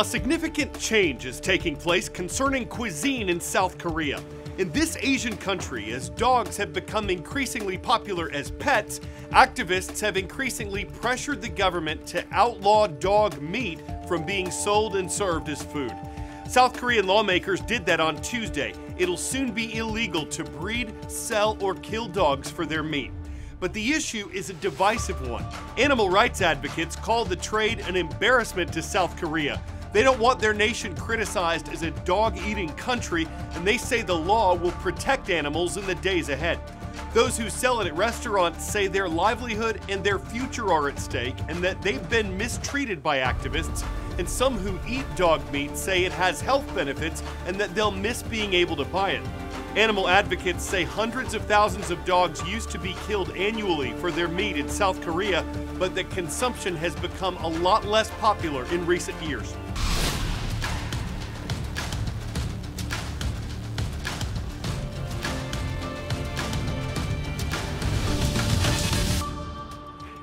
A significant change is taking place concerning cuisine in South Korea. In this Asian country, as dogs have become increasingly popular as pets, activists have increasingly pressured the government to outlaw dog meat from being sold and served as food. South Korean lawmakers did that on Tuesday. It'll soon be illegal to breed, sell, or kill dogs for their meat. But the issue is a divisive one. Animal rights advocates call the trade an embarrassment to South Korea. They don't want their nation criticized as a dog-eating country, and they say the law will protect animals in the days ahead. Those who sell it at restaurants say their livelihood and their future are at stake, and that they've been mistreated by activists. And some who eat dog meat say it has health benefits and that they'll miss being able to buy it. Animal advocates say hundreds of thousands of dogs used to be killed annually for their meat in South Korea, but that consumption has become a lot less popular in recent years.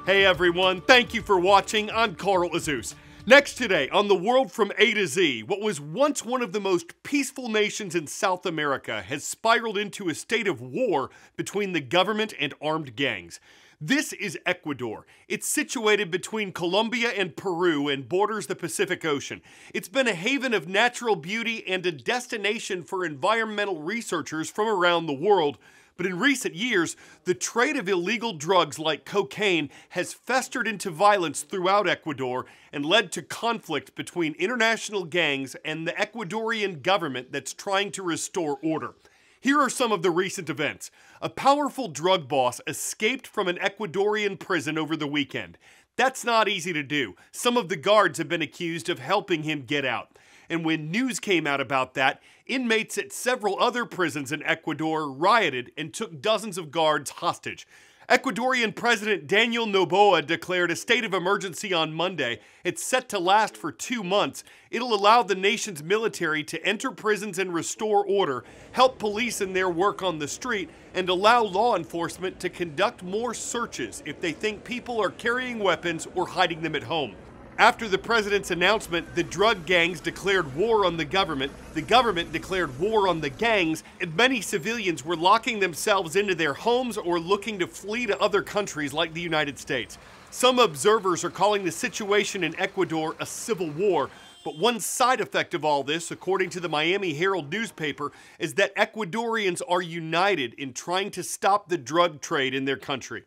Hey everyone, thank you for watching. I'm Carl Azus. Next today on The World from A to Z, what was once one of the most peaceful nations in South America has spiraled into a state of war between the government and armed gangs. This is Ecuador. It's situated between Colombia and Peru and borders the Pacific Ocean. It's been a haven of natural beauty and a destination for environmental researchers from around the world. But in recent years, the trade of illegal drugs like cocaine has festered into violence throughout Ecuador and led to conflict between international gangs and the Ecuadorian government that's trying to restore order. Here are some of the recent events. A powerful drug boss escaped from an Ecuadorian prison over the weekend. That's not easy to do. Some of the guards have been accused of helping him get out. And when news came out about that, inmates at several other prisons in Ecuador rioted and took dozens of guards hostage. Ecuadorian President Daniel Noboa declared a state of emergency on Monday. It's set to last for 2 months. It'll allow the nation's military to enter prisons and restore order, help police in their work on the street, and allow law enforcement to conduct more searches if they think people are carrying weapons or hiding them at home. After the president's announcement, the drug gangs declared war on the government declared war on the gangs, and many civilians were locking themselves into their homes or looking to flee to other countries like the United States. Some observers are calling the situation in Ecuador a civil war, but one side effect of all this, according to the Miami Herald newspaper, is that Ecuadorians are united in trying to stop the drug trade in their country.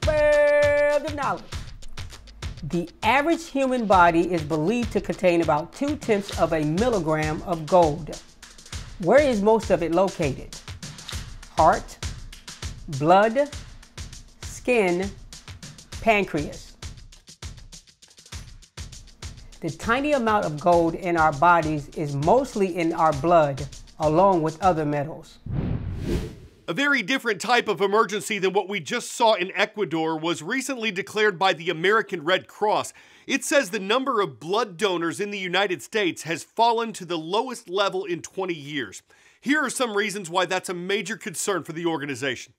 Word of knowledge. The average human body is believed to contain about 0.2 of a milligram of gold. Where is most of it located? Heart, blood, skin, pancreas. The tiny amount of gold in our bodies is mostly in our blood, along with other metals. A very different type of emergency than what we just saw in Ecuador was recently declared by the American Red Cross. It says the number of blood donors in the United States has fallen to the lowest level in 20 years. Here are some reasons why that's a major concern for the organization.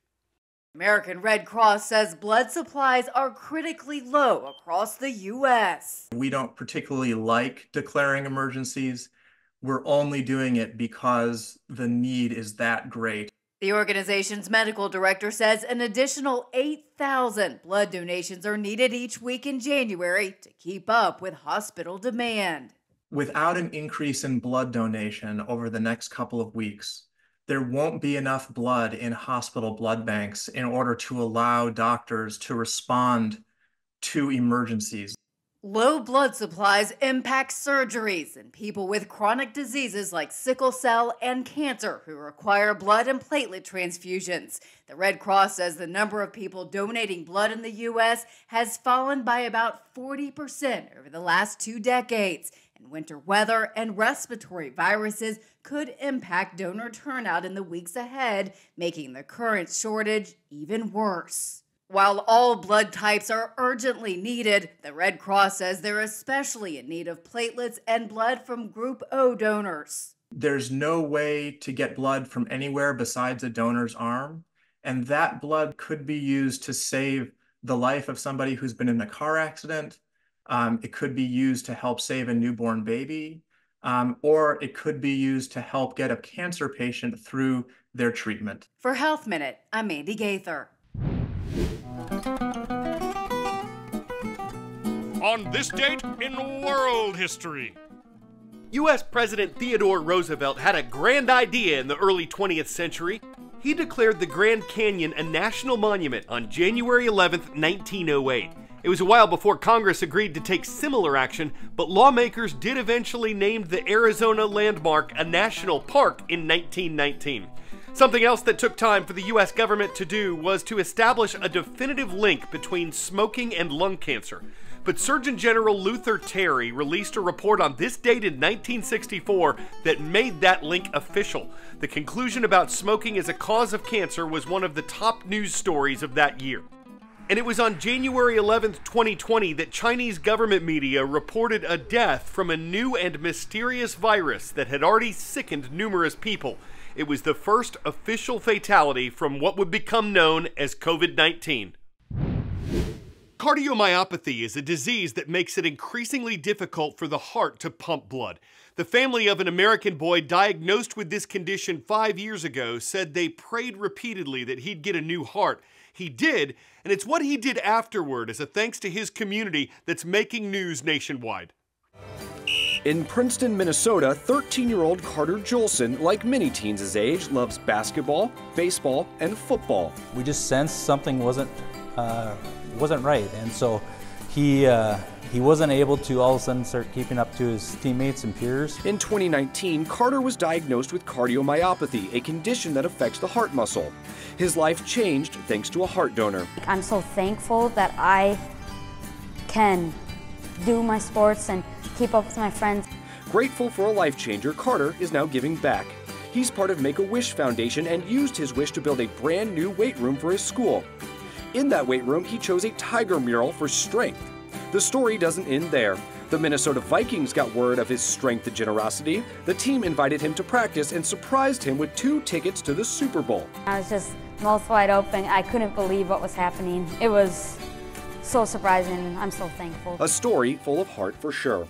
American Red Cross says blood supplies are critically low across the U.S. We don't particularly like declaring emergencies. We're only doing it because the need is that great. The organization's medical director says an additional 8,000 blood donations are needed each week in January to keep up with hospital demand. Without an increase in blood donation over the next couple of weeks, there won't be enough blood in hospital blood banks in order to allow doctors to respond to emergencies. Low blood supplies impact surgeries and people with chronic diseases like sickle cell and cancer who require blood and platelet transfusions. The Red Cross says the number of people donating blood in the U.S. has fallen by about 40% over the last 2 decades, and winter weather and respiratory viruses could impact donor turnout in the weeks ahead, making the current shortage even worse. While all blood types are urgently needed, the Red Cross says they're especially in need of platelets and blood from Group O donors. There's no way to get blood from anywhere besides a donor's arm, and that blood could be used to save the life of somebody who's been in a car accident, It could be used to help save a newborn baby, or it could be used to help get a cancer patient through their treatment. For Health Minute, I'm Mandy Gaither. On this date in world history. U.S. President Theodore Roosevelt had a grand idea in the early 20th century. He declared the Grand Canyon a national monument on January 11th, 1908. It was a while before Congress agreed to take similar action, but lawmakers did eventually name the Arizona landmark a national park in 1919. Something else that took time for the U.S. government to do was to establish a definitive link between smoking and lung cancer. But Surgeon General Luther Terry released a report on this date in 1964 that made that link official. The conclusion about smoking as a cause of cancer was one of the top news stories of that year. And it was on January 11th, 2020 that Chinese government media reported a death from a new and mysterious virus that had already sickened numerous people. It was the first official fatality from what would become known as COVID-19. Cardiomyopathy is a disease that makes it increasingly difficult for the heart to pump blood. The family of an American boy diagnosed with this condition 5 years ago said they prayed repeatedly that he'd get a new heart. He did, and it's what he did afterward as a thanks to his community that's making news nationwide. In Princeton, Minnesota, 13-year-old Carter Jolson, like many teens his age, loves basketball, baseball, and football. We just sensed something wasn't right, and so he wasn't able to all of a sudden start keeping up to his teammates and peers. In 2019, Carter was diagnosed with cardiomyopathy, a condition that affects the heart muscle. His life changed thanks to a heart donor. I'm so thankful that I can do my sports and keep up with my friends. Grateful for a life changer, Carter is now giving back. He's part of Make-A-Wish Foundation and used his wish to build a brand new weight room for his school. In that weight room, he chose a tiger mural for strength. The story doesn't end there. The Minnesota Vikings got word of his strength and generosity. The team invited him to practice and surprised him with 2 tickets to the Super Bowl. I was just mouth wide open. I couldn't believe what was happening. It was so surprising. I'm so thankful. A story full of heart for sure.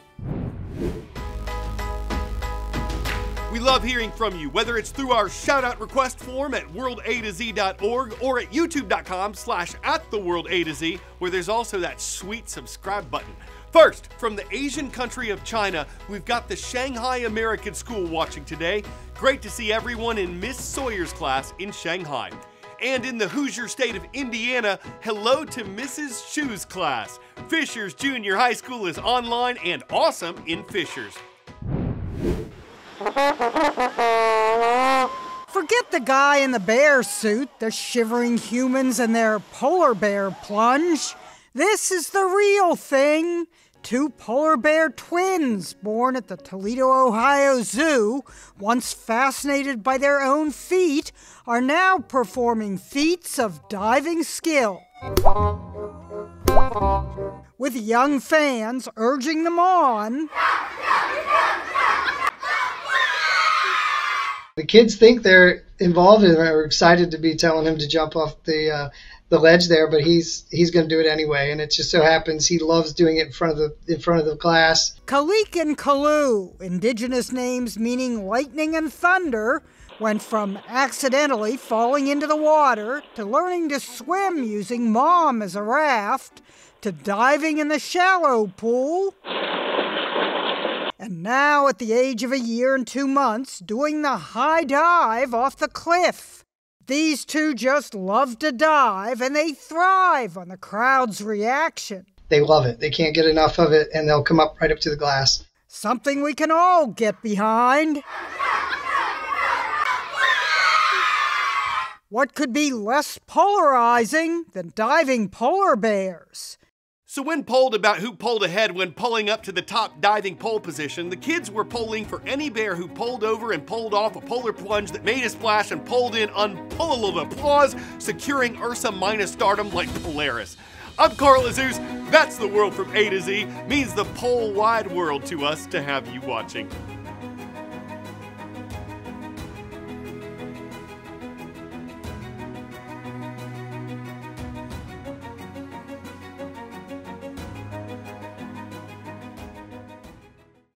We love hearing from you, whether it's through our shout-out request form at worldatz.org or at youtube.com/@theworldatz, where there's also that sweet subscribe button. First, from the Asian country of China, we've got the Shanghai American School watching today. Great to see everyone in Miss Sawyer's class in Shanghai. And in the Hoosier state of Indiana, hello to Mrs. Shu's class. Fishers Junior High School is online and awesome in Fishers. Forget the guy in the bear suit, the shivering humans and their polar bear plunge. This is the real thing. 2 polar bear twins born at the Toledo, Ohio Zoo, once fascinated by their own feet, are now performing feats of diving skill, with young fans urging them on. The kids think they're involved and are excited to be telling him to jump off the ledge there, but he's going to do it anyway. And it just so happens he loves doing it in front of the class. Kalik and Kalu, indigenous names meaning lightning and thunder, went from accidentally falling into the water to learning to swim using Mom as a raft to diving in the shallow pool. And now, at the age of 1 year and 2 months, doing the high dive off the cliff. These 2 just love to dive, and they thrive on the crowd's reaction. They love it. They can't get enough of it, and they'll come up right up to the glass. Something we can all get behind. What could be less polarizing than diving polar bears? So when polled about who pulled ahead when pulling up to the top diving pole position, the kids were polling for any bear who pulled over and pulled off a polar plunge that made a splash and pulled in unpullable applause, securing Ursa Minor stardom like Polaris. I'm Carl Azus. That's the world from A to Z. Means the pole wide world to us to have you watching.